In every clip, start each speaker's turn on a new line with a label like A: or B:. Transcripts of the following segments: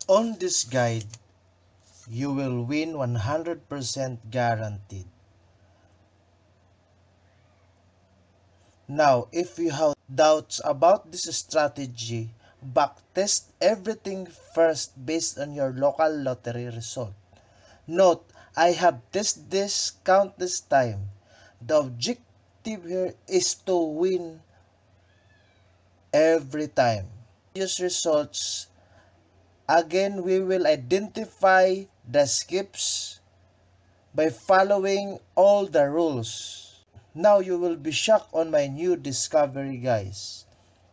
A: on this guide, you will win 100% guaranteed. Now, if you have doubts about this strategy, backtest everything first based on your local lottery result. Note, I have tested this countless time. The objective here is to win every time. Use results. Again, we will identify the skips by following all the rules. Now you will be shocked on my new discovery, guys.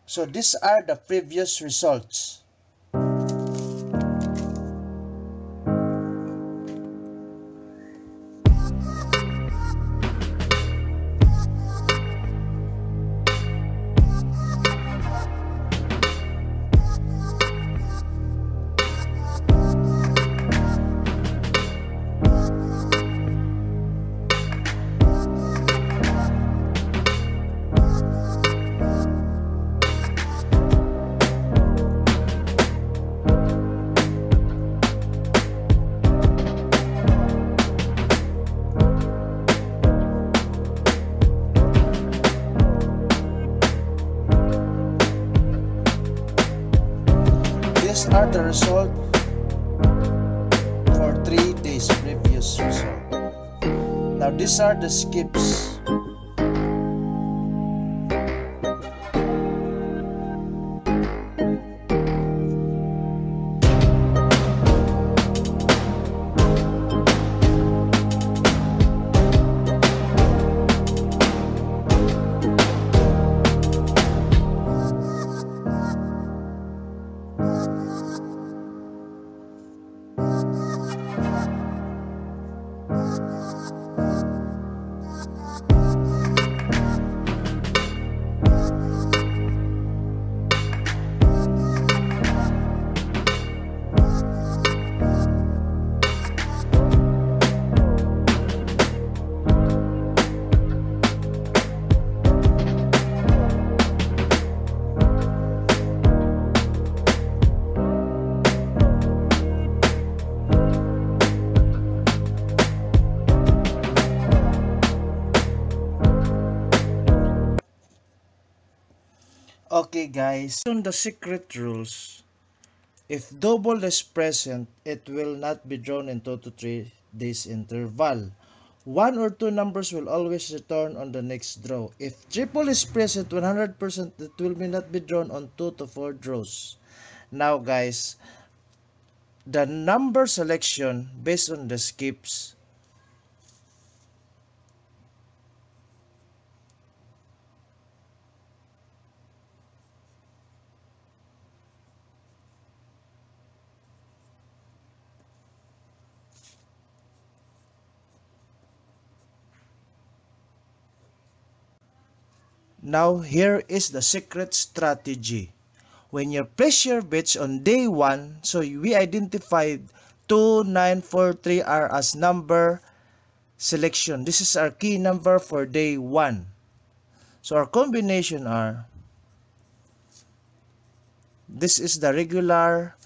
A: So these are the previous results. These are the result for 3 days previous result. Now these are the skips. Okay guys, on the secret rules, if double is present, it will not be drawn in 2 to 3 days interval. 1 or 2 numbers will always return on the next draw. If triple is present 100%, it will not be drawn on 2 to 4 draws. Now guys, the number selection based on the skips. Now, here is the secret strategy. When you place your bets on day 1, so we identified 2, 9, 4, 3 are as number selection. This is our key number for day 1. So, our combination are, this is the regular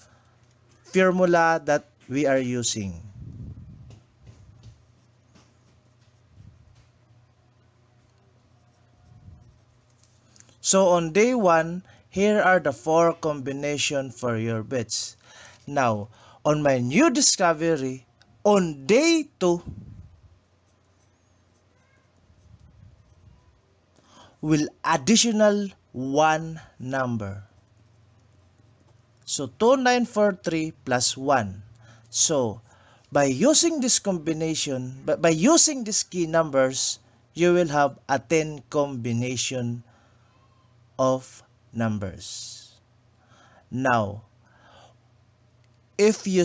A: formula that we are using. So on day 1, here are the 4 combination for your bets. Now, on my new discovery, on day 2, will additional 1 number. So 2943 plus 1. So by using this combination, by using these key numbers, you will have a 10 combination of numbers. Now, if you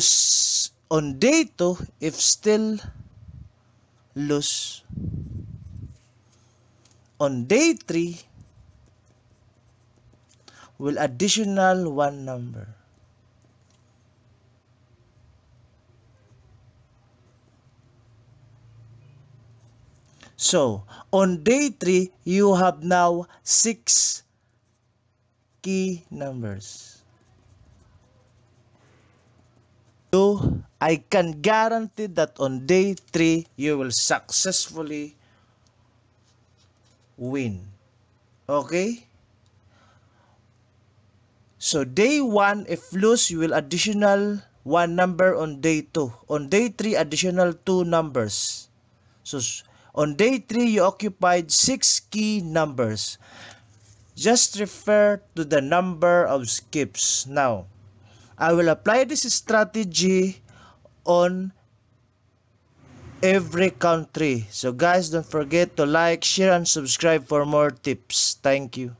A: on day 2, if still lose, on day 3 will additional 1 number. So, on day 3, you have now 6 key numbers. I can guarantee that on day 3, you will successfully win. Okay? So day 1, if lose, you will additional 1 number on day 2. On day 3, additional 2 numbers. So on day 3, you occupied 6 key numbers. Just refer to the number of skips. Now, I will apply this strategy on every country. So guys, don't forget to like, share, and subscribe for more tips. Thank you.